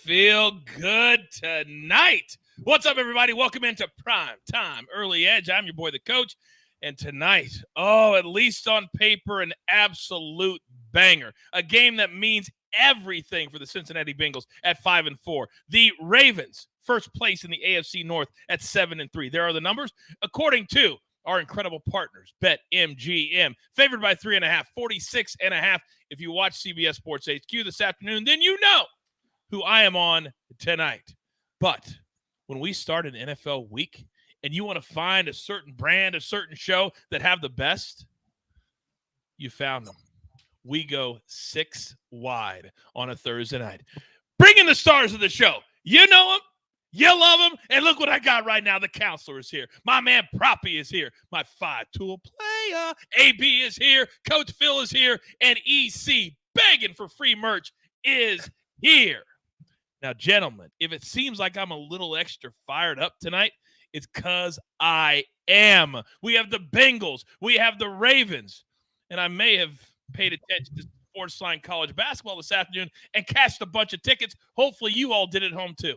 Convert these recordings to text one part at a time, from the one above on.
feel good tonight. What's up, everybody? Welcome into Prime Time Early Edge. I'm your boy, the Coach. And tonight, at least on paper, an absolute banger. A game that means everything for the Cincinnati Bengals at 5-4. The Ravens, first place in the AFC North at 7-3. There are the numbers. According to our incredible partners, BetMGM, favored by 3.5, 46.5. If you watch CBS Sports HQ this afternoon, then you know who I am on tonight. But when we start an NFL week and you want to find a certain brand, a certain show that have the best, you found them. We go 6 wide on a Thursday night. Bring in the stars of the show. You know them. You love them. And look what I got right now. The counselor is here. My man Proppy is here. My 5-tool player. AB is here. Coach Phil is here. And EC, begging for free merch, is here. Now, gentlemen, if it seems like I'm a little extra fired up tonight, it's because I am. We have the Bengals. We have the Ravens. And I may have paid attention to SportsLine college basketball this afternoon and cashed a bunch of tickets. Hopefully you all did at home too.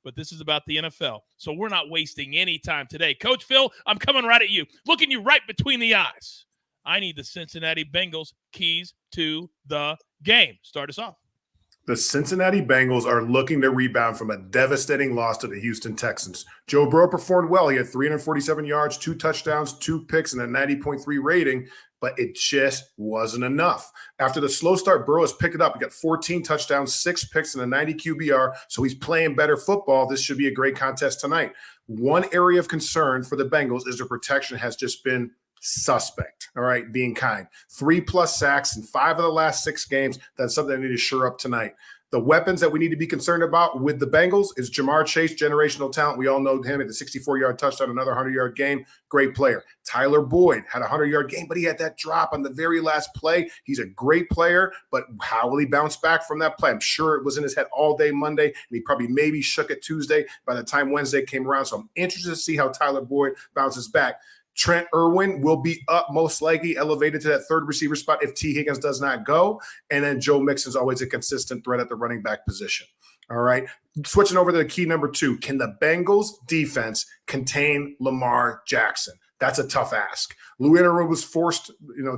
But this is about the NFL, so we're not wasting any time today. Coach Phil, I'm coming right at you, looking you right between the eyes. I need the Cincinnati Bengals keys to the game. Start us off. The Cincinnati Bengals are looking to rebound from a devastating loss to the Houston Texans. Joe Burrow performed well. He had 347 yards, 2 touchdowns, 2 picks, and a 90.3 rating, but it just wasn't enough. After the slow start, Burrow has picked it up. He got 14 touchdowns, 6 picks, and a 90 QBR, so he's playing better football. This should be a great contest tonight. One area of concern for the Bengals is their protection has just been suspect, all right, being kind. 3+ sacks in 5 of the last 6 games. That's something I need to shore up tonight. The weapons that we need to be concerned about with the Bengals is Jamar Chase, generational talent. We all know him at the 64-yard touchdown, another 100-yard game. Great player. Tyler Boyd had a 100-yard game, but he had that drop on the very last play. He's a great player, but how will he bounce back from that play? I'm sure it was in his head all day Monday, and he probably maybe shook it Tuesday by the time Wednesday came around. So I'm interested to see how Tyler Boyd bounces back. Trent Irwin will be up, most likely elevated to that third receiver spot if T. Higgins does not go. And then Joe Mixon is always a consistent threat at the running back position. All right. Switching over to the key number 2. Can the Bengals defense contain Lamar Jackson? That's a tough ask. Lou Aaron was forced,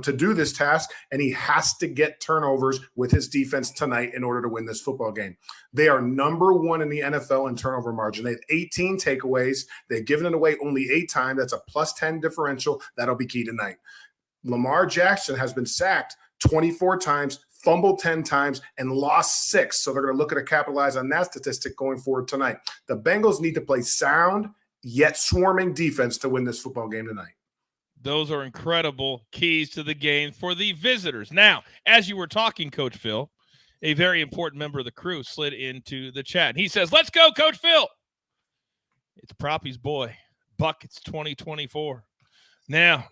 to do this task, and he has to get turnovers with his defense tonight in order to win this football game. They are number 1 in the NFL in turnover margin. They have 18 takeaways. They've given it away only 8 times. That's a +10 differential. That'll be key tonight. Lamar Jackson has been sacked 24 times, fumbled 10 times, and lost 6. So they're going to look to capitalize on that statistic going forward tonight. The Bengals need to play sound yet swarming defense to win this football game tonight. Those are incredible keys to the game for the visitors. Now, as you were talking, Coach Phil, a very important member of the crew slid into the chat. And he says, let's go, Coach Phil. It's Proppy's boy, Buckets 2024. Now,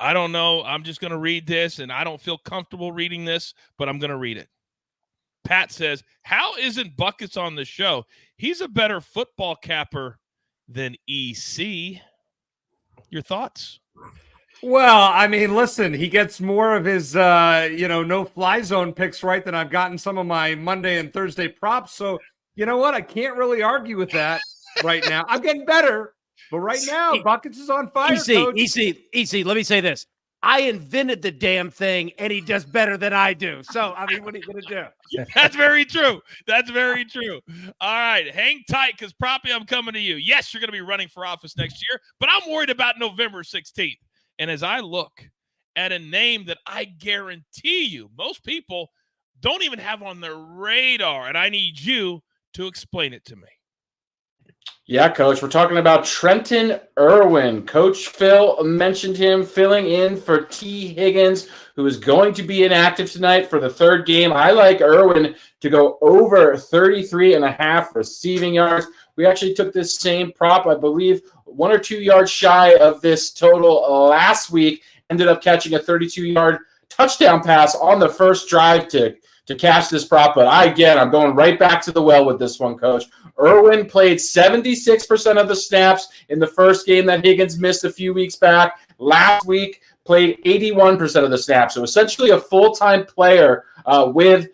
I don't know. I'm just going to read this, and I don't feel comfortable reading this, but I'm going to read it. Pat says, how isn't Buckets on the show? He's a better football capper than EC. Your thoughts? Well, I mean, listen, he gets more of his, no-fly zone picks right than I've gotten some of my Monday and Thursday props. So, you know what? I can't really argue with that right now. I'm getting better, but right now, Buckets is on fire, EC, let me say this. I invented the damn thing, and he does better than I do. So, I mean, what are you going to do? That's very true. That's very true. All right, hang tight because, Proppy, I'm coming to you. Yes, you're going to be running for office next year, but I'm worried about November 16th. And as I look at a name that I guarantee you most people don't even have on their radar, and I need you to explain it to me. Yeah, Coach, we're talking about Trenton Irwin. Coach Phil mentioned him filling in for T. Higgins, who is going to be inactive tonight for the 3rd game. I like Irwin to go over 33.5 receiving yards. We actually took this same prop, I believe, 1 or 2 yards shy of this total last week. Ended up catching a 32-yard touchdown pass on the first drive to cash this prop. But I'm going right back to the well with this one, Coach. Irwin played 76% of the snaps in the first game that Higgins missed a few weeks back. Last week, played 81% of the snaps. So essentially a full-time player with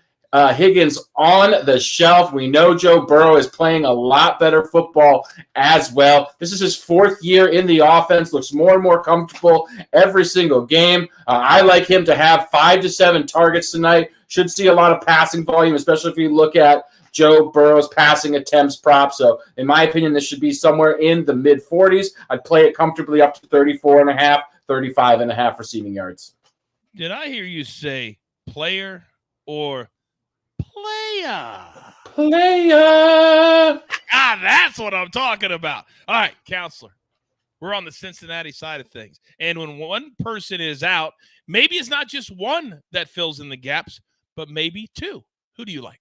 Higgins on the shelf. We know Joe Burrow is playing a lot better football as well. This is his 4th year in the offense. Looks more and more comfortable every single game. I like him to have 5 to 7 targets tonight. Should see a lot of passing volume, especially if you look at Joe Burrow's passing attempts prop. So in my opinion, this should be somewhere in the mid-40s. I'd play it comfortably up to 34.5, 35.5 receiving yards. Did I hear you say player or player? Player. That's what I'm talking about. All right, counselor. We're on the Cincinnati side of things. And when one person is out, maybe it's not just one that fills in the gaps, but maybe 2. Who do you like?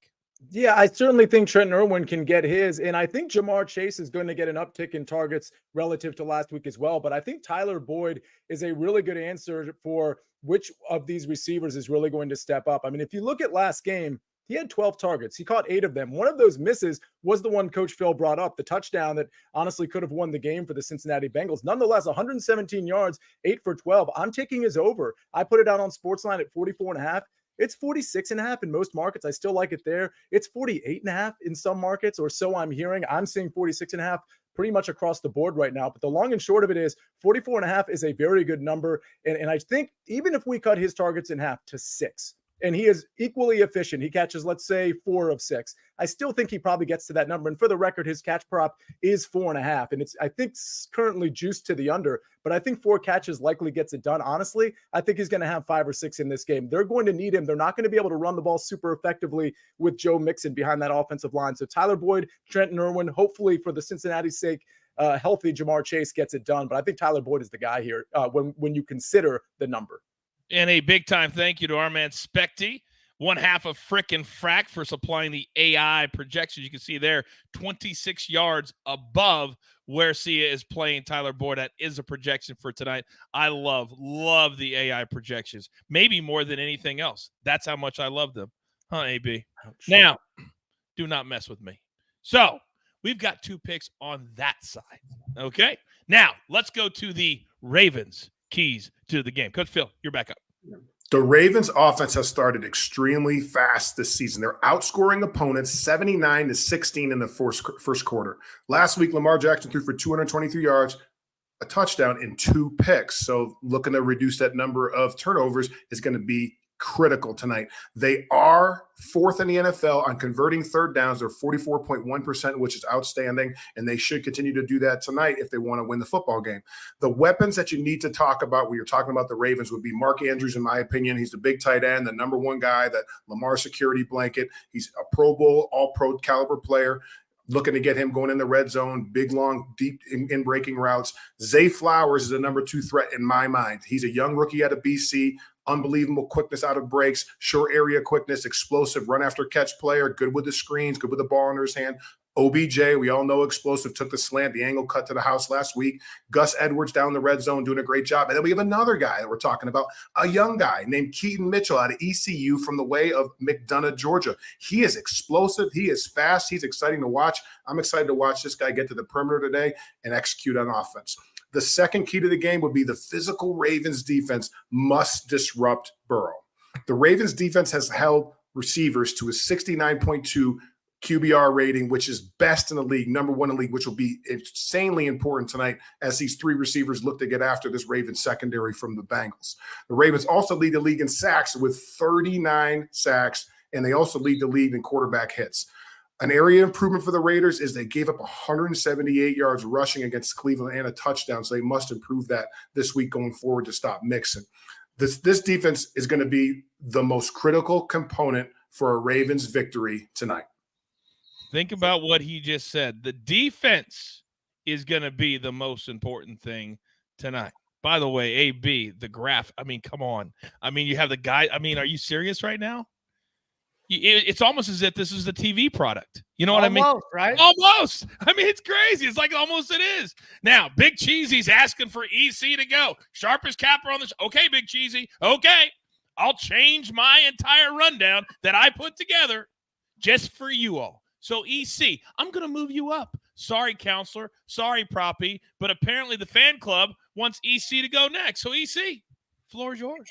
Yeah, I certainly think Trent Irwin can get his. And I think Jamar Chase is going to get an uptick in targets relative to last week as well. But I think Tyler Boyd is a really good answer for which of these receivers is really going to step up. I mean, if you look at last game, he had 12 targets. He caught 8 of them. One of those misses was the one Coach Phil brought up, the touchdown that honestly could have won the game for the Cincinnati Bengals. Nonetheless, 117 yards, 8 for 12. I'm taking his over. I put it out on SportsLine at 44.5. It's 46.5 in most markets. I still like it there. It's 48.5 in some markets, or so I'm hearing. I'm seeing 46.5 pretty much across the board right now. But the long and short of it is 44.5 is a very good number. And I think even if we cut his targets in half to 6, and he is equally efficient, he catches, let's say, 4 of 6, I still think he probably gets to that number. And for the record, his catch prop is 4.5. And it's, I think, currently juiced to the under, but I think 4 catches likely gets it done. Honestly, I think he's going to have 5 or 6 in this game. They're going to need him. They're not going to be able to run the ball super effectively with Joe Mixon behind that offensive line. So Tyler Boyd, Trenton Irwin, hopefully for the Cincinnati's sake, healthy Jamar Chase gets it done. But I think Tyler Boyd is the guy here when you consider the number. And a big-time thank you to our man Specty, one half of Frickin' Frack, for supplying the AI projections. You can see there, 26 yards above where Sia is playing Tyler Boyd. That is a projection for tonight. I love the AI projections, maybe more than anything else. That's how much I love them. Huh, AB? Ouch. Now, do not mess with me. So, we've got 2 picks on that side, okay? Now, let's go to the Ravens keys to the game. Coach Phil, you're back up. The Ravens offense has started extremely fast this season. They're outscoring opponents 79-16 in the first quarter. Last week, Lamar Jackson threw for 223 yards, a touchdown, and 2 picks. So looking to reduce that number of turnovers is going to be critical tonight. They are 4th in the NFL on converting third downs. They're 44.1%, which is outstanding, and they should continue to do that tonight if they want to win the football game. The weapons that you need to talk about when you're talking about the Ravens would be Mark Andrews, in my opinion. He's the big tight end, the number 1 guy, that Lamar security blanket. He's a Pro Bowl, all-pro caliber player. Looking to get him going in the red zone, big, long, deep in breaking routes. Zay Flowers is the number 2 threat in my mind. He's a young rookie out of BC, unbelievable quickness out of breaks, short area quickness, explosive run after catch player, good with the screens, good with the ball in his hand. OBJ, we all know explosive, took the slant, the angle cut to the house last week. Gus Edwards down the red zone doing a great job. And then we have another guy that we're talking about, a young guy named Keaton Mitchell out of ECU from the way of McDonough, Georgia. He is explosive. He is fast. He's exciting to watch. I'm excited to watch this guy get to the perimeter today and execute on offense. The second key to the game would be the physical Ravens defense must disrupt Burrow. The Ravens defense has held receivers to a 69.2 QBR rating, which is best in the league, number 1 in the league, which will be insanely important tonight as these 3 receivers look to get after this Ravens secondary from the Bengals. The Ravens also lead the league in sacks with 39 sacks, and they also lead the league in quarterback hits. An area improvement for the Raiders is they gave up 178 yards rushing against Cleveland and a touchdown, so they must improve that this week going forward to stop Mixon. This defense is going to be the most critical component for a Ravens victory tonight. Think about what he just said. The defense is going to be the most important thing tonight. By the way, AB, the graph, I mean, come on. I mean, you have the guy. I mean, are you serious right now? It's almost as if this is the TV product. You know what I mean? Right? Almost. I mean, it's crazy. It's like almost it is. Now, Big Cheesy's asking for EC to go. Sharpest capper on the show. Okay, Big Cheesy. Okay. I'll change my entire rundown that I put together just for you all. So, EC, I'm going to move you up. Sorry, counselor. Sorry, Proppy. But apparently the fan club wants EC to go next. So, EC, floor is yours.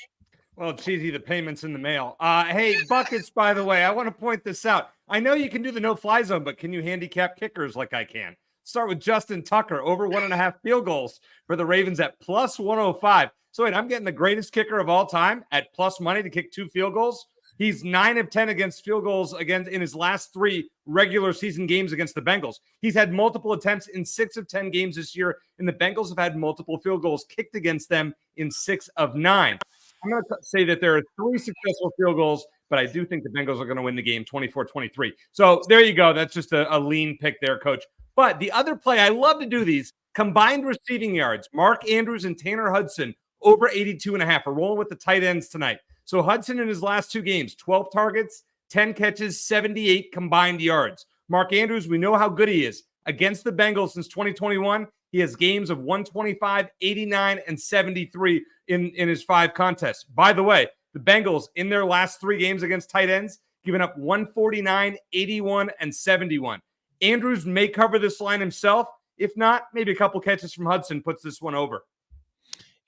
Well, cheesy, the payment's in the mail. Hey, Buckets, by the way, I want to point this out. I know you can do the no-fly zone, but can you handicap kickers like I can? Start with Justin Tucker, over 1.5 field goals for the Ravens at plus 105. So wait, I'm getting the greatest kicker of all time at plus money to kick 2 field goals. He's 9 of 10 against field goals against in his last 3 regular season games against the Bengals. He's had multiple attempts in 6 of 10 games this year, and the Bengals have had multiple field goals kicked against them in 6 of 9. I'm going to say that there are 3 successful field goals, but I do think the Bengals are going to win the game 24-23. So there you go. That's just a lean pick there, Coach. But the other play, I love to do these, combined receiving yards. Mark Andrews and Tanner Hudson over 82.5. We're rolling with the tight ends tonight. So Hudson in his last 2 games, 12 targets, 10 catches, 78 combined yards. Mark Andrews, we know how good he is. Against the Bengals since 2021, he has games of 125, 89, and 73 in his 5 contests. By the way, the Bengals in their last 3 games against tight ends, giving up 149, 81, and 71. Andrews may cover this line himself. If not, maybe a couple catches from Hudson puts this one over.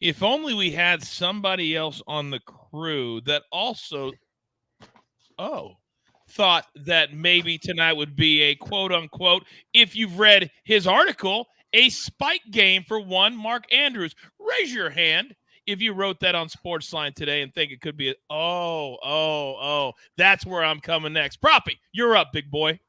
If only we had somebody else on the crew that also thought that maybe tonight would be a quote-unquote, if you've read his article, a spike game for one Mark Andrews. Raise your hand if you wrote that on SportsLine today and think it could be that's where I'm coming next. Proppy, you're up, big boy.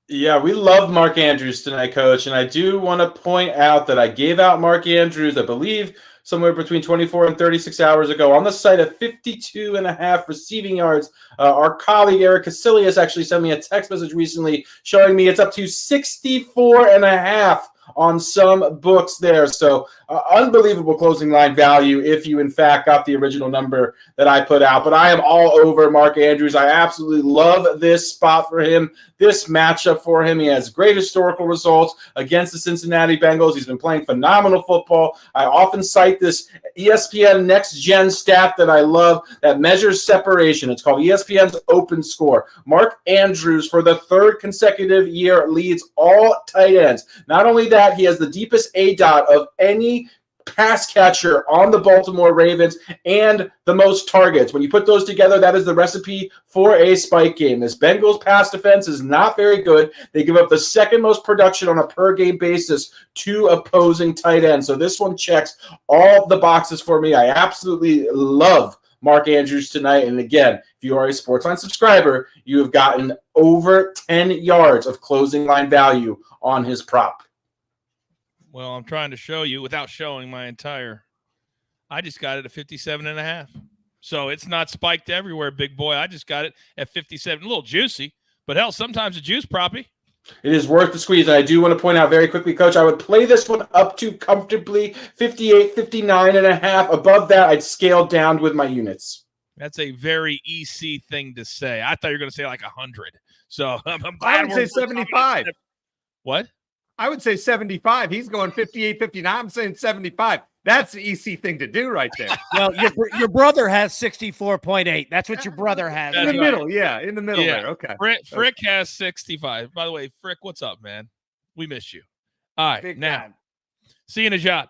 Yeah, we love Mark Andrews tonight, Coach. And I do want to point out that I gave out Mark Andrews, I believe, somewhere between 24 and 36 hours ago on the site of 52.5 receiving yards. Our colleague Eric Casillas actually sent me a text message recently showing me it's up to 64.5 on some books there. So unbelievable closing line value if you, in fact, got the original number that I put out. But I am all over Mark Andrews. I absolutely love this spot for him, this matchup for him. He has great historical results against the Cincinnati Bengals. He's been playing phenomenal football. I often cite this ESPN Next Gen stat that I love that measures separation. It's called ESPN's Open Score. Mark Andrews, for the 3rd consecutive year, leads all tight ends. Not only that, he has the deepest ADOT of any pass catcher on the Baltimore Ravens and the most targets. When you put those together, that is the recipe for a spike game. This Bengals pass defense is not very good. They give up the 2nd most production on a per game basis to opposing tight ends. So this one checks all the boxes for me. I absolutely love Mark Andrews tonight. And again, if you are a SportsLine subscriber, you have gotten over 10 yards of closing line value on his prop. Well, I'm trying to show you without showing my entire. I just got it at 57.5. So it's not spiked everywhere, big boy. I just got it at 57. A little juicy, but hell, sometimes a juice, Proppy. It is worth the squeeze. And I do want to point out very quickly, Coach, I would play this one up to comfortably 58, 59.5. Above that, I'd scale down with my units. That's a very EC thing to say. I thought you were going to say like 100. So I'm glad I would say 75. What? I would say 75. He's going 58, 59. I'm saying 75. That's the EC thing to do right there. Well, your brother has 64.8. That's what your brother has. In the middle, yeah. In the middle there. Okay. Frick has 65. By the way, Frick, what's up, man? We missed you. All right. Big now, time. see you in a shot.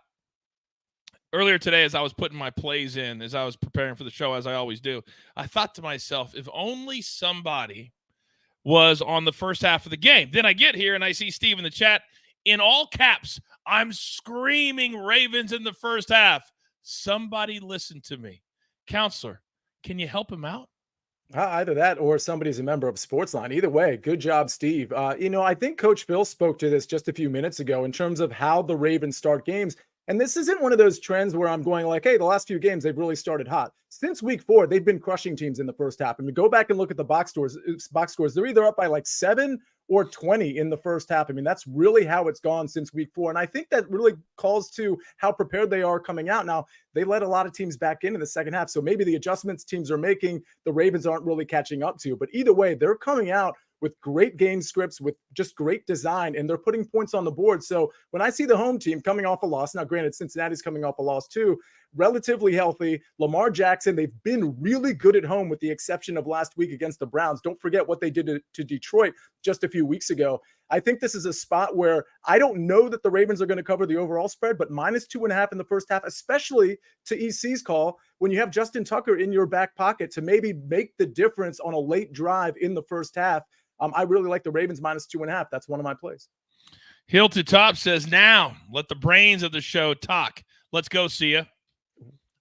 Earlier today, as I was putting my plays in, as I was preparing for the show, as I always do, I thought to myself, if only somebody was on the first half of the game. Then I get here and I see Steve in the chat. In all caps, I'm screaming Ravens in the first half. Somebody listen to me. Counselor, can you help him out? Either that or somebody's a member of SportsLine. Either way, good job, Steve. I think Coach Phil spoke to this just a few minutes ago in terms of how the Ravens start games. And this isn't one of those trends where I'm going like, hey, the last few games, they've really started hot. Since week 4, they've been crushing teams in the first half. And we go back and look at the box scores, they're either up by like 7 or 20 in the first half. I mean, that's really how it's gone since week 4. And I think that really calls to how prepared they are coming out. Now, they let a lot of teams back in the second half. So maybe the adjustments teams are making, the Ravens aren't really catching up to. But either way, they're coming out with great game scripts, with just great design, and they're putting points on the board. So when I see the home team coming off a loss, now granted, Cincinnati's coming off a loss too, relatively healthy. Lamar Jackson, they've been really good at home with the exception of last week against the Browns. Don't forget what they did to Detroit just a few weeks ago. I think this is a spot where I don't know that the Ravens are going to cover the overall spread, but -2.5 in the first half, especially to EC's call, when you have Justin Tucker in your back pocket to maybe make the difference on a late drive in the first half. I really like the Ravens -2.5. That's one of my plays. Hill to Top says, now let the brains of the show talk. Let's go, Sia.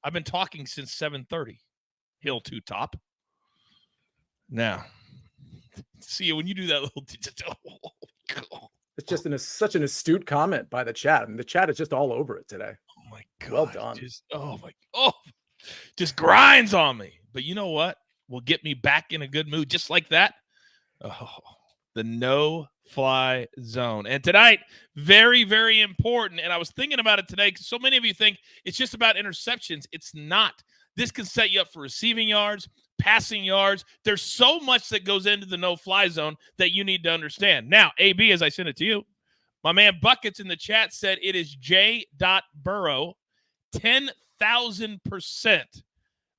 I've been talking since 7:30. Hill to Top. Now, Sia, when you do that little digital, it's just such an astute comment by the chat. I mean, the chat is just all over it today. Oh my God. Well done. Just grinds on me. But you know what will get me back in a good mood just like that? Oh, the no-fly zone. And tonight, very, very important. And I was thinking about it today because so many of you think it's just about interceptions. It's not. This can set you up for receiving yards, passing yards. There's so much that goes into the no-fly zone that you need to understand. Now, AB, as I sent it to you, my man Buckets in the chat said it is J. Burrow, 10,000%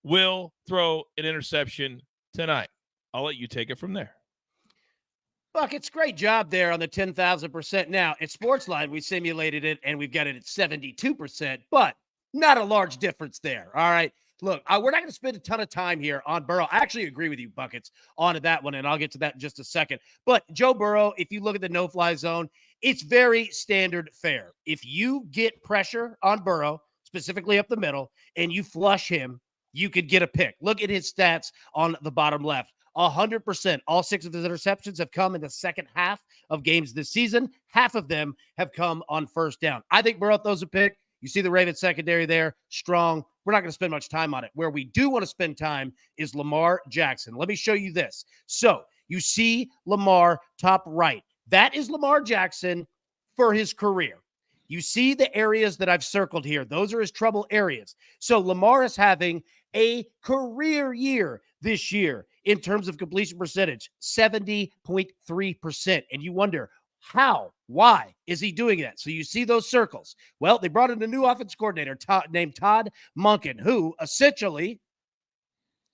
will throw an interception tonight. I'll let you take it from there. Buckets, great job there on the 10,000%. Now, at SportsLine, we simulated it, and we've got it at 72%, but not a large difference there, all right? Look, we're not going to spend a ton of time here on Burrow. I actually agree with you, Buckets, on that one, and I'll get to that in just a second. But Joe Burrow, if you look at the no-fly zone, it's very standard fare. If you get pressure on Burrow, specifically up the middle, and you flush him, you could get a pick. Look at his stats on the bottom left. 100%. All 6 of his interceptions have come in the second half of games this season. Half of them have come on first down. I think Burrow throws a pick. You see the Ravens secondary there, strong. We're not going to spend much time on it. Where we do want to spend time is Lamar Jackson. Let me show you this. So you see Lamar top right. That is Lamar Jackson for his career. You see the areas that I've circled here. Those are his trouble areas. So Lamar is having a career year this year in terms of completion percentage, 70.3%. And you wonder, how? Why is he doing that? So you see those circles. Well, they brought in a new offense coordinator named Todd Monken, who essentially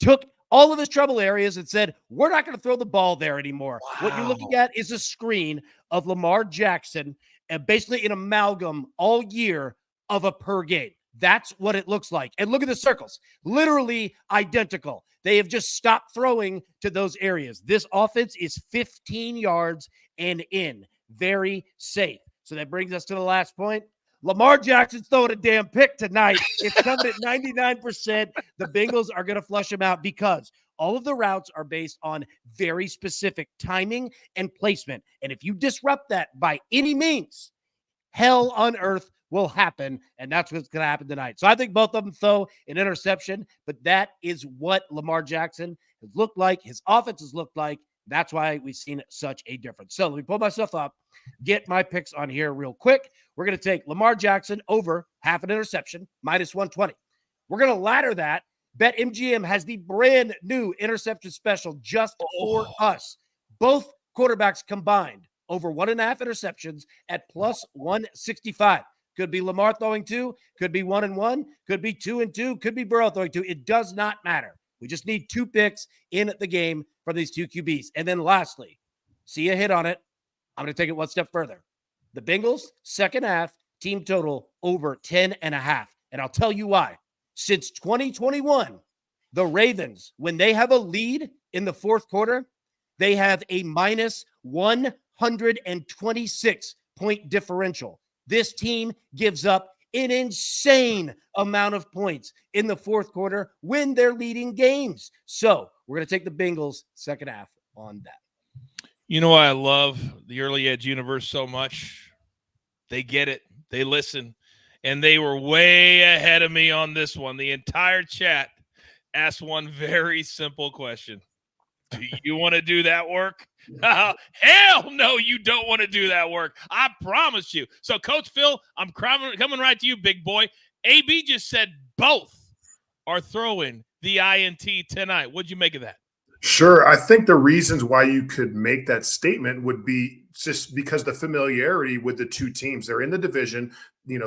took all of his trouble areas and said, we're not going to throw the ball there anymore. Wow. What you're looking at is a screen of Lamar Jackson and basically an amalgam all year of a per game. That's what it looks like. And look at the circles, literally identical. They have just stopped throwing to those areas. This offense is 15 yards and in. Very safe. So that brings us to the last point. Lamar Jackson's throwing a damn pick tonight. It's coming at 99%. The Bengals are going to flush him out because all of the routes are based on very specific timing and placement. And if you disrupt that by any means, hell on earth will happen, and that's what's going to happen tonight. So I think both of them throw an interception, but that is what Lamar Jackson has looked like, his offense has looked like. That's why we've seen such a difference. So let me pull myself up, get my picks on here real quick. We're going to take Lamar Jackson over half an interception, -120. We're going to ladder that. BetMGM has the brand new interception special just for us. Both quarterbacks combined over 1.5 interceptions at +165. Could be Lamar throwing 2, could be 1-1, could be 2-2, could be Burrow throwing 2. It does not matter. We just need 2 picks in the game for these 2 QBs. And then lastly, see a hit on it. I'm going to take it one step further. The Bengals, second half, team total over 10.5. And I'll tell you why. Since 2021, the Ravens, when they have a lead in the fourth quarter, they have a -126-point differential. This team gives up an insane amount of points in the fourth quarter when they're leading games. So we're going to take the Bengals second half on that. You know why I love the Early Edge universe so much? They get it. They listen. And they were way ahead of me on this one. The entire chat asked one very simple question. Do you want to do that work? Hell no, you don't want to do that work. I promise you. So, Coach Phil, I'm coming right to you, big boy. AB just said both are throwing the INT tonight. What'd you make of that? Sure. I think the reasons why you could make that statement would be just because the familiarity with the two teams. They're in the division.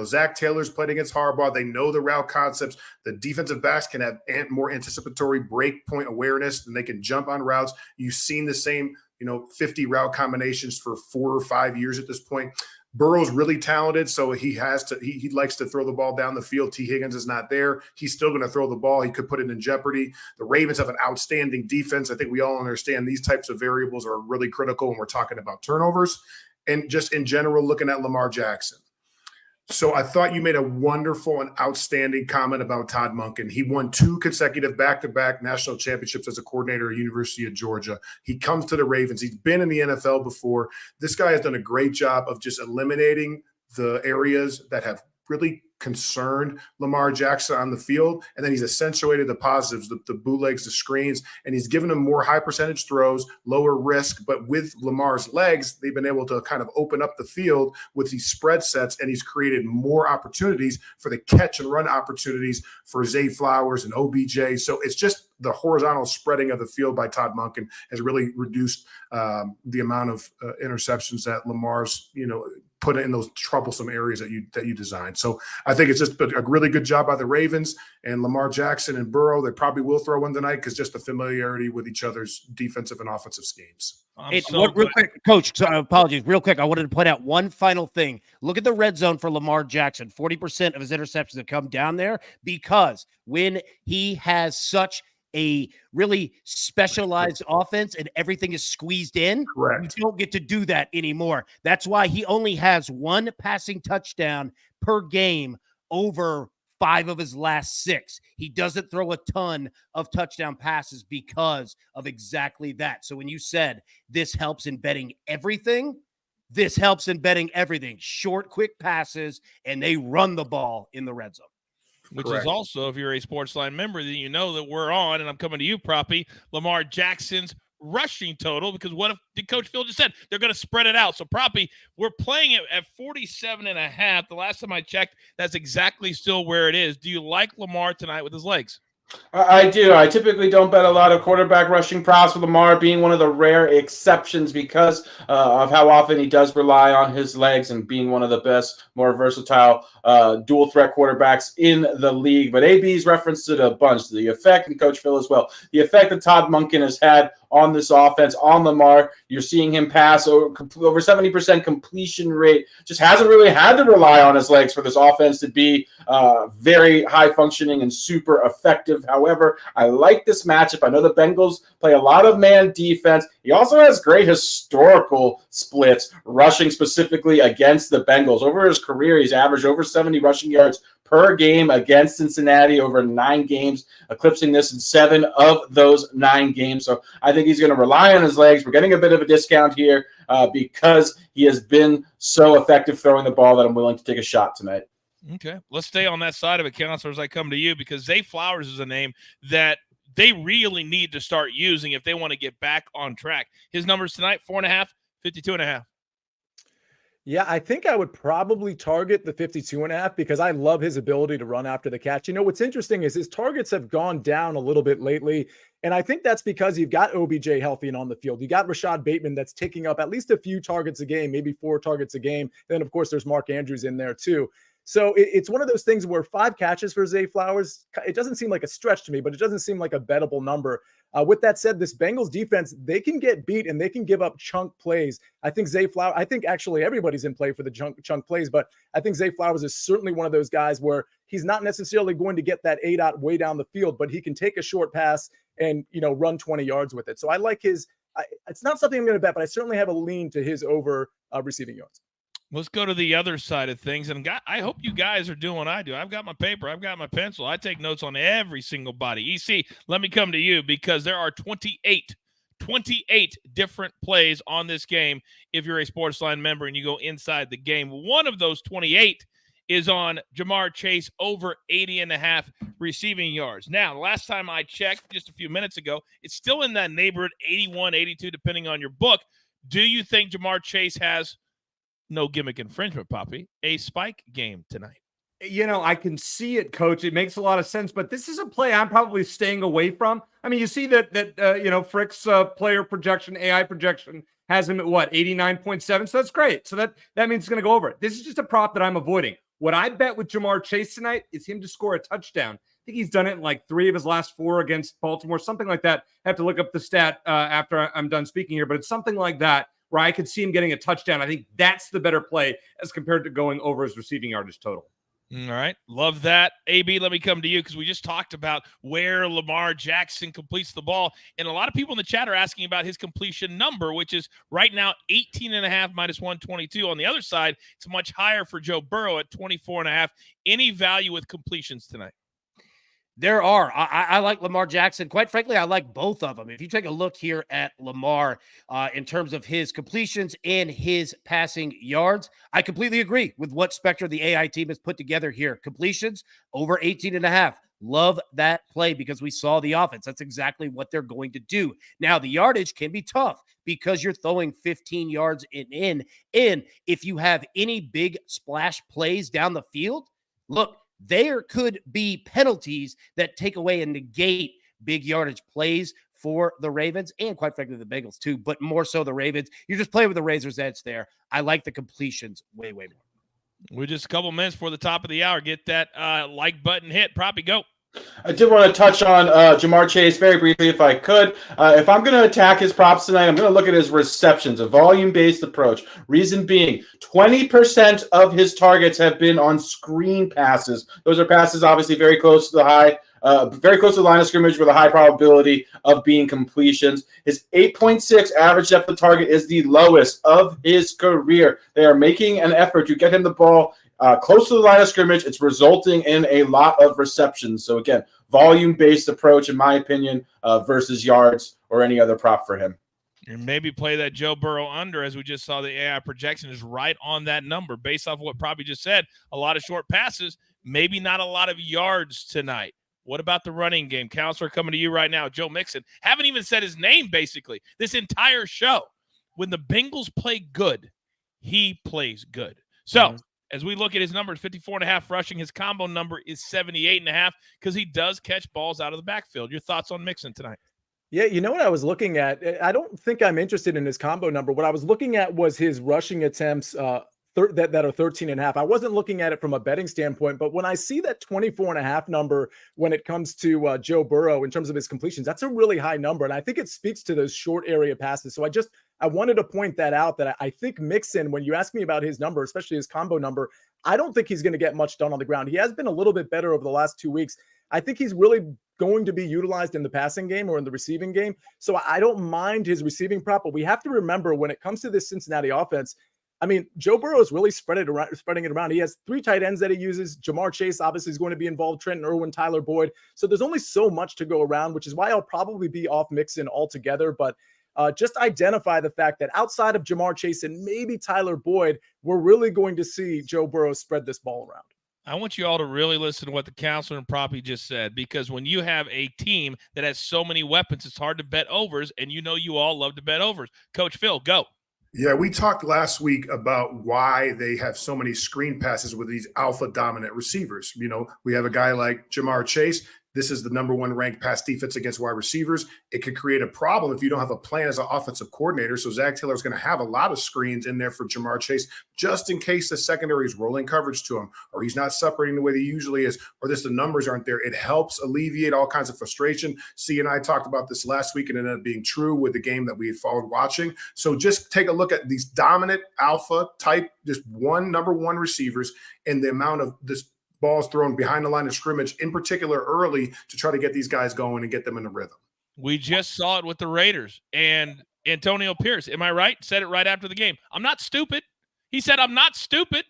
Zach Taylor's played against Harbaugh. They know the route concepts. The defensive backs can have more anticipatory break point awareness, and they can jump on routes. You've seen the same, 50 route combinations for 4 or 5 years at this point. Burrow's really talented, so he likes to throw the ball down the field. T. Higgins is not there. He's still going to throw the ball. He could put it in jeopardy. The Ravens have an outstanding defense. I think we all understand these types of variables are really critical when we're talking about turnovers. And just in general, looking at Lamar Jackson. So I thought you made a wonderful and outstanding comment about Todd Monken. He won 2 consecutive back-to-back national championships as a coordinator at University of Georgia. He comes to the Ravens. He's been in the NFL before. This guy has done a great job of just eliminating the areas that have really concerned Lamar Jackson on the field, and then he's accentuated the positives, the bootlegs, the screens, and he's given him more high percentage throws, lower risk. But with Lamar's legs, they've been able to kind of open up the field with these spread sets, and he's created more opportunities for the catch and run opportunities for Zay Flowers and OBJ. So it's just the horizontal spreading of the field by Todd Monken has really reduced the amount of interceptions that Lamar's, put in those troublesome areas that you designed. So I think it's just a really good job by the Ravens, and Lamar Jackson and Burrow. They probably will throw one tonight because just the familiarity with each other's defensive and offensive schemes. Real quick, Coach, so apologies. Real quick, I wanted to point out one final thing. Look at the red zone for Lamar Jackson. 40% of his interceptions have come down there because when he has such a really specialized offense and everything is squeezed in, Correct. You don't get to do that anymore. That's why he only has 1 passing touchdown per game over 5 of his last 6. He doesn't throw a ton of touchdown passes because of exactly that. So when you said this helps in betting everything, this helps in betting everything. Short, quick passes, and they run the ball in the red zone. Which Correct. is also, if you're a SportsLine member, then you know that we're on, and I'm coming to you, Proppy, Lamar Jackson's rushing total, because what did Coach Phil just said? They're going to spread it out. So, Proppy, we're playing it at 47.5. The last time I checked, that's exactly still where it is. Do you like Lamar tonight with his legs? I do. I typically don't bet a lot of quarterback rushing props, with Lamar being one of the rare exceptions because of how often he does rely on his legs and being one of the best, more versatile dual threat quarterbacks in the league. But AB's referenced it a bunch. The effect, and Coach Phil as well, the effect that Todd Monken has had on this offense, on Lamar. You're seeing him pass over 70% completion rate. Just hasn't really had to rely on his legs for this offense to be very high functioning and super effective. However, I like this matchup. I know the Bengals play a lot of man defense. He also has great historical splits, rushing specifically against the Bengals. Over his career, he's averaged over 70 rushing yards per game against Cincinnati over 9 games, eclipsing this in 7 of those 9 games. So I think he's going to rely on his legs. We're getting a bit of a discount here because he has been so effective throwing the ball that I'm willing to take a shot tonight. Okay, let's stay on that side of it, Counselor, as I come to you, because Zay Flowers is a name that they really need to start using if they want to get back on track. His numbers tonight, 4.5, 52.5. Yeah, I think I would probably target the 52.5 because I love his ability to run after the catch. What's interesting is his targets have gone down a little bit lately. And I think that's because you've got OBJ healthy and on the field. You got Rashad Bateman that's taking up at least a few targets a game, maybe 4 targets a game. Then, of course, there's Mark Andrews in there too. So it's one of those things where 5 catches for Zay Flowers, it doesn't seem like a stretch to me, but it doesn't seem like a bettable number. With that said, this Bengals defense, they can get beat and they can give up chunk plays. I think Zay Flowers, I think actually everybody's in play for the chunk plays, but I think Zay Flowers is certainly one of those guys where he's not necessarily going to get that A-dot way down the field, but he can take a short pass and, run 20 yards with it. So I like his, it's not something I'm going to bet, but I certainly have a lean to his over receiving yards. Let's go to the other side of things. And I hope you guys are doing what I do. I've got my paper. I've got my pencil. I take notes on every single body. EC, let me come to you because there are 28 different plays on this game if you're a SportsLine member and you go inside the game. One of those 28 is on Jamar Chase over 80.5 receiving yards. Now, the last time I checked just a few minutes ago, it's still in that neighborhood, 81, 82, depending on your book. Do you think Jamar Chase has, no gimmick infringement, Poppy, a spike game tonight? I can see it, Coach. It makes a lot of sense, but this is a play I'm probably staying away from. I mean, you see that Frick's player projection, AI projection, has him at 89.7. So that's great. So that means it's going to go over it. This is just a prop that I'm avoiding. What I bet with Jamar Chase tonight is him to score a touchdown. I think he's done it in like 3 of his last 4 against Baltimore, something like that. I have to look up the stat after I'm done speaking here, but it's something like that where I could see him getting a touchdown. I think that's the better play as compared to going over his receiving yardage total. All right. Love that. AB, let me come to you because we just talked about where Lamar Jackson completes the ball. And a lot of people in the chat are asking about his completion number, which is right now 18.5 minus 122. On the other side, it's much higher for Joe Burrow at 24.5. Any value with completions tonight? There are. I like Lamar Jackson. Quite frankly, I like both of them. If you take a look here at Lamar in terms of his completions and his passing yards, I completely agree with what Spectre, the AI team, has put together here. Completions over 18.5. Love that play because we saw the offense. That's exactly what they're going to do. Now, the yardage can be tough because you're throwing 15 yards in. And if you have any big splash plays down the field, look, there could be penalties that take away and negate big yardage plays for the Ravens and, quite frankly, the Bengals too, but more so the Ravens. You're just playing with the razor's edge there. I like the completions way, way more. We're just a couple minutes before the top of the hour. Get that like button hit. Proppy, go. I did want to touch on Jamar Chase very briefly if I could. If I'm going to attack his props tonight, I'm going to look at his receptions, a volume-based approach. Reason being, 20% of his targets have been on screen passes. Those are passes obviously very close to the line of scrimmage with a high probability of being completions. His 8.6 average depth of target is the lowest of his career. They are making an effort to get him the ball close to the line of scrimmage. It's resulting in a lot of receptions. So again, volume-based approach, in my opinion, versus yards or any other prop for him. And maybe play that Joe Burrow under, as we just saw the AI projection is right on that number. Based off what Proppy just said, a lot of short passes, maybe not a lot of yards tonight. What about the running game? Counselor, coming to you right now. Joe Mixon. Haven't even said his name, basically, this entire show. When the Bengals play good, he plays good. So, as we look at his numbers, 54.5 rushing, his combo number is 78.5 because he does catch balls out of the backfield. Your thoughts on Mixon tonight? Yeah, you know what I was looking at? I don't think I'm interested in his combo number. What I was looking at was his rushing attempts that are 13.5. I wasn't looking at it from a betting standpoint, but when I see that 24.5 number when it comes to Joe Burrow in terms of his completions, that's a really high number. And I think it speaks to those short area passes. So I wanted to point that out, that I think Mixon, when you ask me about his number, especially his combo number, I don't think he's going to get much done on the ground. He has been a little bit better over the last 2 weeks. I think he's really going to be utilized in the passing game or in the receiving game. So I don't mind his receiving prop, but we have to remember when it comes to this Cincinnati offense, I mean, Joe Burrow is really spreading it around. He has 3 tight ends that he uses. Jamar Chase obviously is going to be involved, Trenton Irwin, Tyler Boyd. So there's only so much to go around, which is why I'll probably be off Mixon altogether. But just identify the fact that outside of Jamar Chase and maybe Tyler Boyd, we're really going to see Joe Burrow spread this ball around. I want you all to really listen to what the counselor and Proppy just said, because when you have a team that has so many weapons, it's hard to bet overs, and you know you all love to bet overs. Coach Phil, go. Yeah, we talked last week about why they have so many screen passes with these alpha dominant receivers. You know, we have a guy like Jamar Chase. This is the number 1 ranked pass defense against wide receivers. It could create a problem if you don't have a plan as an offensive coordinator. So Zach Taylor is going to have a lot of screens in there for Jamar Chase, just in case the secondary is rolling coverage to him, or he's not separating the way he usually is, or the numbers aren't there. It helps alleviate all kinds of frustration. C and I talked about this last week, and it ended up being true with the game that we had followed watching. So just take a look at these dominant alpha type, just number one receivers, and the amount of this balls thrown behind the line of scrimmage, in particular early, to try to get these guys going and get them in the rhythm. We just saw it with the Raiders and Antonio Pierce. Am I right? Said it right after the game. I'm not stupid. He said, I'm not stupid.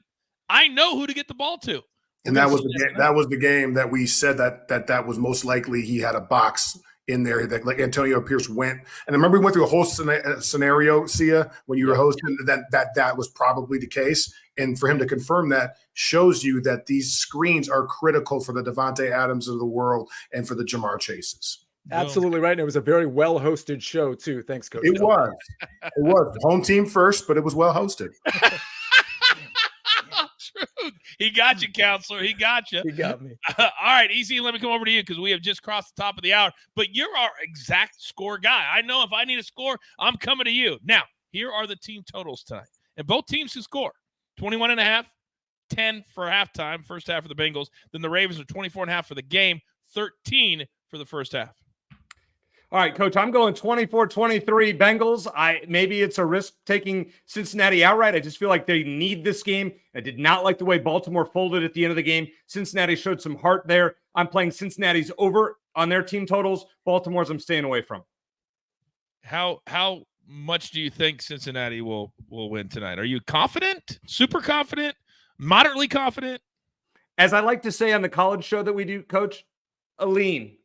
I know who to get the ball to. And that was the game that we said that was most likely he had a box in there that like Antonio Pierce went. And I remember we went through a whole scenario, Sia, when you were hosting, that was probably the case. And for him to confirm that shows you that these screens are critical for the Devontae Adams of the world and for the Jamar Chases. Absolutely right. And it was a very well-hosted show, too. Thanks, Coach. It was. It was. Home team first, but it was well-hosted. True. He got you, counselor. He got you. He got me. All right, EC, let me come over to you because we have just crossed the top of the hour. But you're our exact score guy. I know if I need a score, I'm coming to you. Now, here are the team totals tonight. And both teams can score. 21.5, 10 for halftime, first half for the Bengals. Then the Ravens are 24.5 for the game, 13 for the first half. All right, Coach, I'm going 24-23 Bengals. Maybe it's a risk taking Cincinnati outright. I just feel like they need this game. I did not like the way Baltimore folded at the end of the game. Cincinnati showed some heart there. I'm playing Cincinnati's over on their team totals. Baltimore's I'm staying away from. How much do you think Cincinnati will win tonight? Are you confident? Super confident? Moderately confident? As I like to say on the college show that we do, Coach, a lean.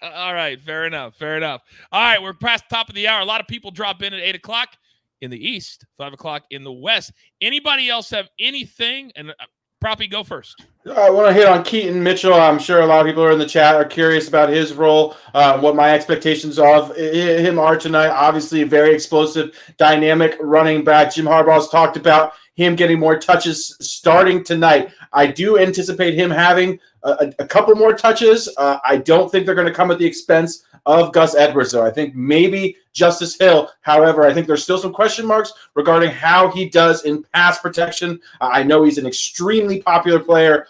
All right, fair enough. All right, we're past the top of the hour. A lot of people drop in at 8 o'clock in the East, 5 o'clock in the West. Anybody else have anything? And Proppy, go first. I want to hit on Keaton Mitchell. I'm sure a lot of people are in the chat are curious about his role, what my expectations of him are tonight. Obviously, a very explosive, dynamic running back. Jim Harbaugh's talked about him getting more touches starting tonight. I do anticipate him having a couple more touches. I don't think they're going to come at the expense of Gus Edwards, though. I think maybe Justice Hill. However, I think there's still some question marks regarding how he does in pass protection. I know he's an extremely popular player.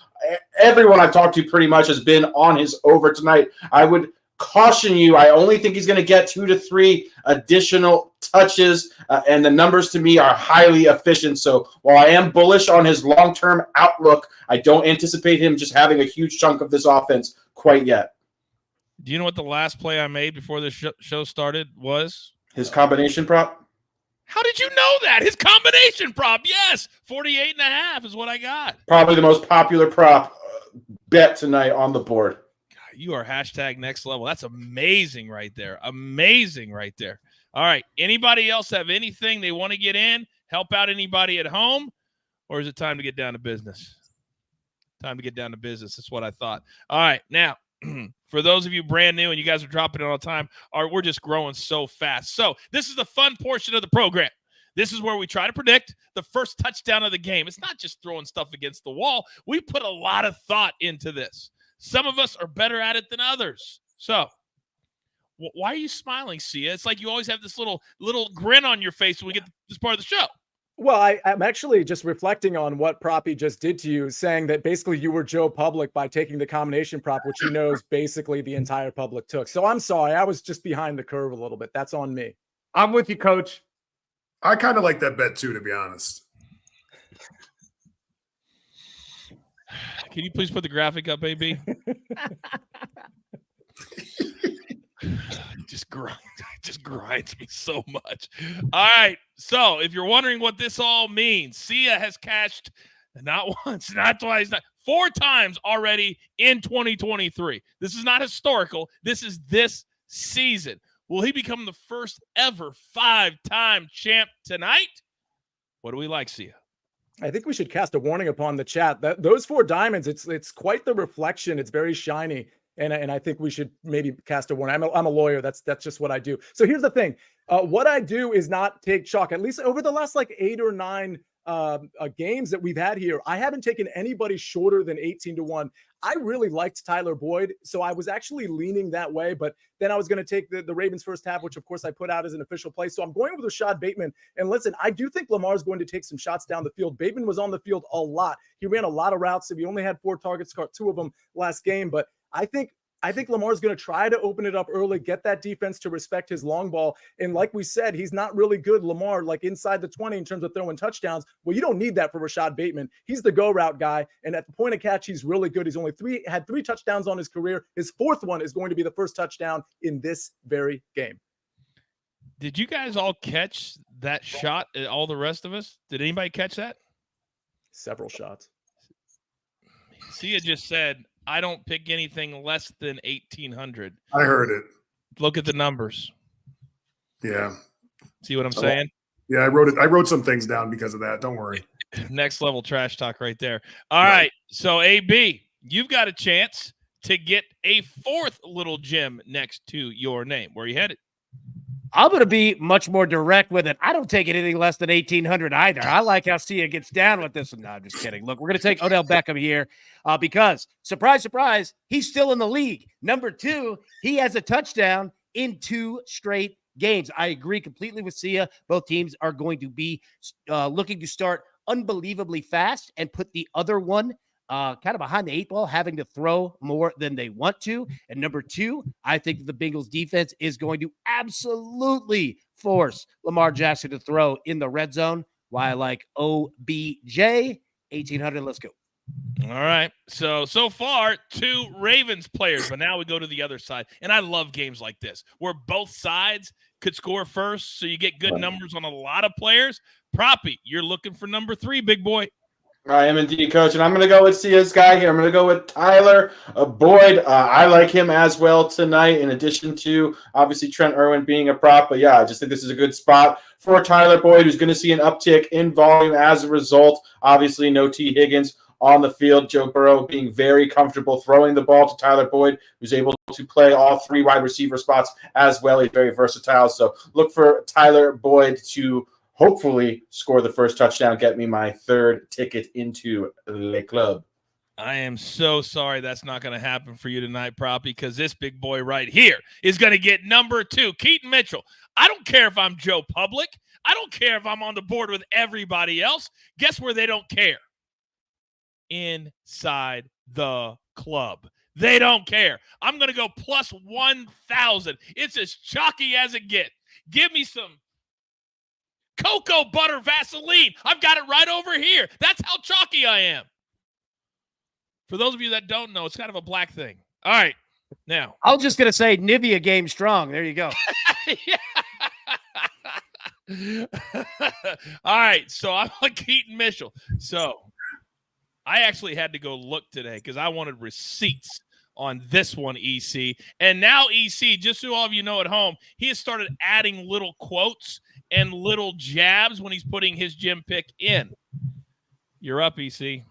Everyone I've talked to pretty much has been on his over tonight. I would caution you. I only think he's going to get 2 to 3 additional touches, and the numbers to me are highly efficient. So while I am bullish on his long-term outlook, I don't anticipate him just having a huge chunk of this offense quite yet. Do you know what the last play I made before the show started was? His combination prop? How did you know that? His combination prop, yes. 48.5 is what I got. Probably the most popular prop bet tonight on the board. God, you are hashtag next level. That's amazing right there. Amazing right there. All right. Anybody else have anything they want to get in? Help out anybody at home? Or is it time to get down to business? Time to get down to business. That's what I thought. All right. Now, for those of you brand new and you guys are dropping in all the time, we're just growing so fast. So this is the fun portion of the program. This is where we try to predict the first touchdown of the game. It's not just throwing stuff against the wall. We put a lot of thought into this. Some of us are better at it than others. So why are you smiling, Sia? It's like you always have this little grin on your face when we get to this part of the show. Well, I'm actually just reflecting on what Proppy just did to you, saying that basically you were Joe Public by taking the combination prop, which he knows basically the entire public took. So I'm sorry. I was just behind the curve a little bit. That's on me. I'm with you, Coach. I kind of like that bet too, to be honest. Can you please put the graphic up, AB? Just grinds me so much. All right. So if you're wondering what this all means, Sia has cashed not once, not twice, not 4 times already in 2023. This is not historical. This is this season. Will he become the first ever 5-time champ tonight? What do we like, Sia? I think we should cast a warning upon the chat. Those 4 diamonds, it's quite the reflection. It's very shiny. And I think we should maybe cast a warning. I'm a lawyer. That's just what I do. So here's the thing. What I do is not take chalk. At least over the last 8 or 9 games that we've had here, I haven't taken anybody shorter than 18-1. I really liked Tyler Boyd, so I was actually leaning that way. But then I was going to take the Ravens first half, which of course I put out as an official play. So I'm going with Rashad Bateman. And listen, I do think Lamar's going to take some shots down the field. Bateman was on the field a lot. He ran a lot of routes. So he only had 4 targets, caught 2 of them last game. But I think Lamar's going to try to open it up early, get that defense to respect his long ball. And like we said, he's not really good, Lamar, inside the 20 in terms of throwing touchdowns. Well, you don't need that for Rashad Bateman. He's the go route guy. And at the point of catch, he's really good. He's only had 3 touchdowns on his career. His 4th one is going to be the first touchdown in this very game. Did you guys all catch that shot? All the rest of us? Did anybody catch that? Several shots. Sia just said, I don't pick anything less than 1,800. I heard it. Look at the numbers. Yeah. See what I'm saying? Yeah, I wrote it. I wrote some things down because of that. Don't worry. Next level trash talk right there. All right. So, AB, you've got a chance to get a 4th little gem next to your name. Where are you headed? I'm going to be much more direct with it. I don't take anything less than 1,800 either. I like how Sia gets down with this. No, I'm just kidding. Look, we're going to take Odell Beckham here because, surprise, surprise, he's still in the league. Number 2, he has a touchdown in 2 straight games. I agree completely with Sia. Both teams are going to be looking to start unbelievably fast and put the other one kind of behind the 8 ball, having to throw more than they want to. And number 2, I think the Bengals defense is going to absolutely force Lamar Jackson to throw in the red zone. Why I like OBJ 1800. Let's go. All right. So far, 2 Ravens players, but now we go to the other side. And I love games like this where both sides could score first, so you get good numbers on a lot of players. Proppy, you're looking for number 3, big boy. I am indeed, Coach, and I'm going to go with CS guy here. I'm going to go with Tyler Boyd. I like him as well tonight, in addition to, obviously, Trent Irwin being a prop. But, yeah, I just think this is a good spot for Tyler Boyd, who's going to see an uptick in volume as a result. Obviously, no T. Higgins on the field. Joe Burrow being very comfortable throwing the ball to Tyler Boyd, who's able to play all 3 wide receiver spots as well. He's very versatile. So look for Tyler Boyd to hopefully score the first touchdown, get me my 3rd ticket into Le Club. I am so sorry that's not going to happen for you tonight, Proppy, because this big boy right here is going to get number 2, Keaton Mitchell. I don't care if I'm Joe Public. I don't care if I'm on the board with everybody else. Guess where they don't care? Inside the club. They don't care. I'm going to go plus 1,000. It's as chalky as it gets. Give me some cocoa butter Vaseline. I've got it right over here. That's how chalky I am. For those of you that don't know, it's kind of a black thing. All right. Now, I was just going to say Nivea game strong. There you go. All right. So I'm on Keaton Mitchell. So I actually had to go look today because I wanted receipts on this one, EC. And now, EC, just so all of you know at home, he has started adding little quotes and little jabs when he's putting his gym pick in. You're up, EC.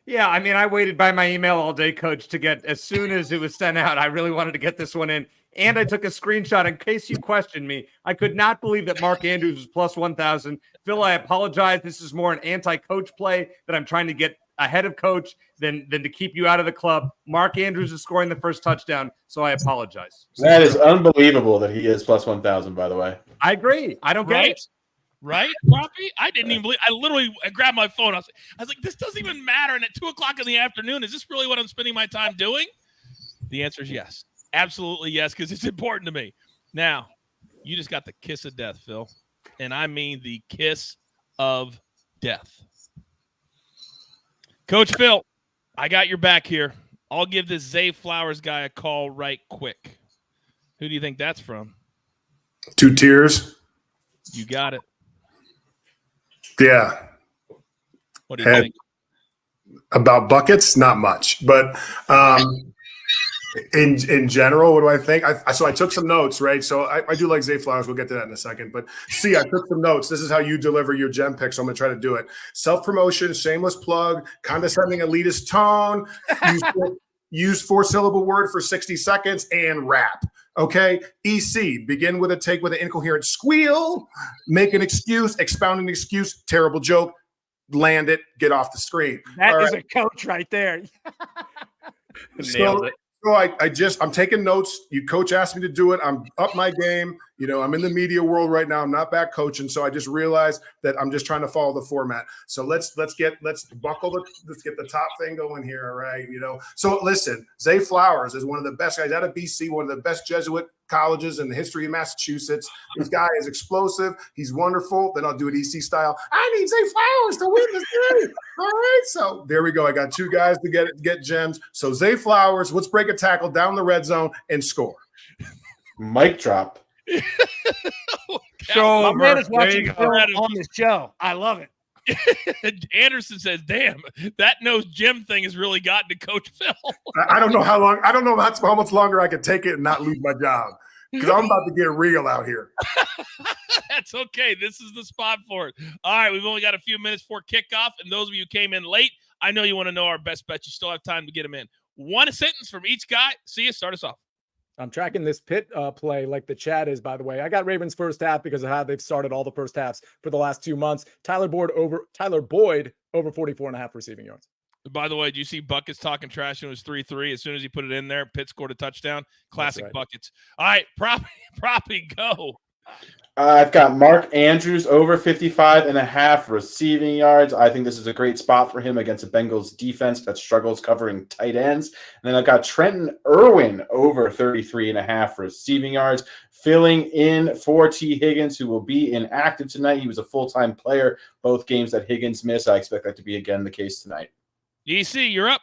Yeah, I mean, I waited by my email all day, Coach, to get, as soon as it was sent out, I really wanted to get this one in. And I took a screenshot in case you questioned me. I could not believe that Mark Andrews was plus 1,000. Phil, I apologize. This is more an anti-coach play that I'm trying to get ahead of Coach than to keep you out of the club. Mark Andrews is scoring the first touchdown, so I apologize. That is unbelievable that he is plus 1,000, by the way. I agree. I don't get it. Right, Proppy? I didn't even believe. I grabbed my phone. I was like, this doesn't even matter. And at 2:00 in the afternoon, is this really what I'm spending my time doing? The answer is yes. Absolutely yes, because it's important to me. Now, you just got the kiss of death, Phil. And I mean the kiss of death. Coach Phil, I got your back here. I'll give this Zay Flowers guy a call right quick. Who do you think that's from? 2 tiers. You got it. Yeah. What do you think? About buckets? Not much. But in general, what do I think? So I took some notes, right? So I do like Zay Flowers. We'll get to that in a second. But see, I took some notes. This is how you deliver your gem pick, so I'm going to try to do it. Self-promotion, shameless plug, condescending elitist tone, use 4-syllable word for 60 seconds, and rap. Okay, EC, begin with a take with an incoherent squeal, make an excuse, expound an excuse, terrible joke, land it, get off the screen. That is a coach right there. Nailed it. So I'm taking notes. Coach asked me to do it. I'm up my game. I'm in the media world right now. I'm not back coaching. So I just realized that I'm just trying to follow the format. So let's get the top thing going here. All right. So listen, Zay Flowers is one of the best guys out of BC, one of the best Jesuit colleges in the history of Massachusetts. This guy is explosive. He's wonderful. Then I'll do it EC style. I need Zay Flowers to win this game. All right. So there we go. I got 2 guys to get gems. So Zay Flowers, let's break a tackle down the red zone and score. Mic drop. My man is watching Phil on this show. I love it. Anderson says, damn, that nose gym thing has really gotten to Coach Phil. I don't know how long. I don't know how much longer I can take it and not lose my job, because I'm about to get real out here. That's okay. This is the spot for it. All right, we've only got a few minutes for kickoff, and those of you who came in late, I know you want to know our best bets. You still have time to get them in. One sentence from each guy. See you. Start us off. I'm tracking this pit play like the chat is, by the way. I got Ravens first half because of how they've started all the first halves for the last 2 months. Tyler Boyd over 44.5 receiving yards. By the way, do you see Buckets talking trash? It was 3-3. As soon as he put it in there, Pitt scored a touchdown. Classic right. Buckets. All right, Proppy, go. I've got Mark Andrews over 55.5 receiving yards. I think this is a great spot for him against a Bengals defense that struggles covering tight ends. And then I've got Trenton Irwin over 33.5 receiving yards, filling in for T. Higgins, who will be inactive tonight. He was a full-time player both games that Higgins missed. I expect that to be again the case tonight. EC, you're up.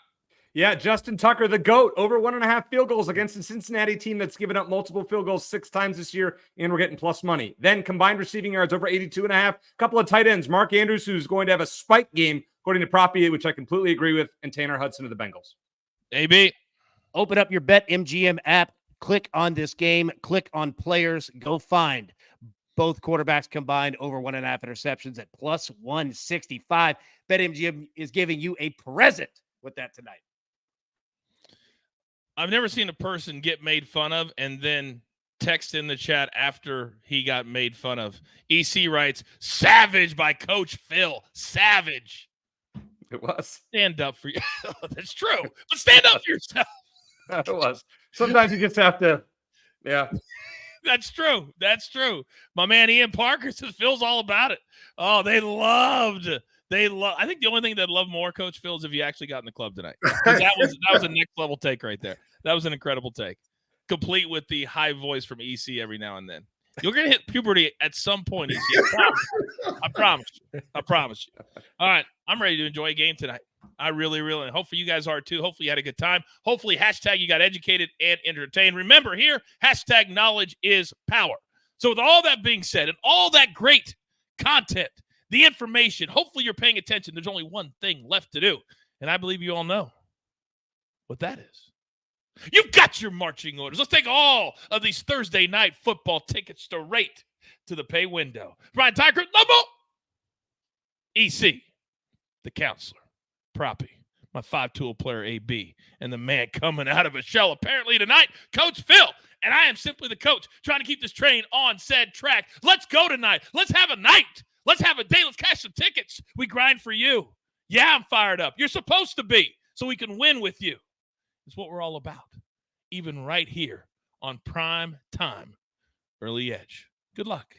Yeah, Justin Tucker, the GOAT, over 1.5 field goals against the Cincinnati team that's given up multiple field goals 6 times this year, and we're getting plus money. Then combined receiving yards over 82.5. Couple of tight ends, Mark Andrews, who's going to have a spike game, according to Proppy, which I completely agree with, and Tanner Hudson of the Bengals. AB. Open up your BetMGM app, click on this game, click on players, go find both quarterbacks combined over 1.5 interceptions at plus 165. BetMGM is giving you a present with that tonight. I've never seen a person get made fun of and then text in the chat after he got made fun of. EC writes, savage by Coach Phil. Savage. It was. Stand up for you. That's true. But stand up for yourself. It was. Sometimes you just have to, yeah. That's true. That's true. My man Ian Parker says Phil's all about it. Oh, I think the only thing they'd love more, Coach Phil, is if you actually got in the club tonight. That was a next level take right there. That was an incredible take, complete with the high voice from EC every now and then. You're gonna hit puberty at some point, EC. I promise you. I promise you. All right, I'm ready to enjoy a game tonight. I really, and hopefully you guys are too. Hopefully you had a good time. Hopefully hashtag you got educated and entertained. Remember here, hashtag knowledge is power. So with all that being said and all that great content, the information, hopefully you're paying attention. There's only one thing left to do, and I believe you all know what that is. You've got your marching orders. Let's take all of these Thursday night football tickets straight to the pay window. Brian Tiger, Lobo, EC, the counselor, Proppy, my 5-tool player AB, and the man coming out of a shell apparently tonight, Coach Phil. And I am simply the coach trying to keep this train on said track. Let's go tonight. Let's have a night. Let's have a day. Let's cash some tickets. We grind for you. Yeah, I'm fired up. You're supposed to be, so we can win with you. It's what we're all about, even right here on Prime Time Early Edge. Good luck.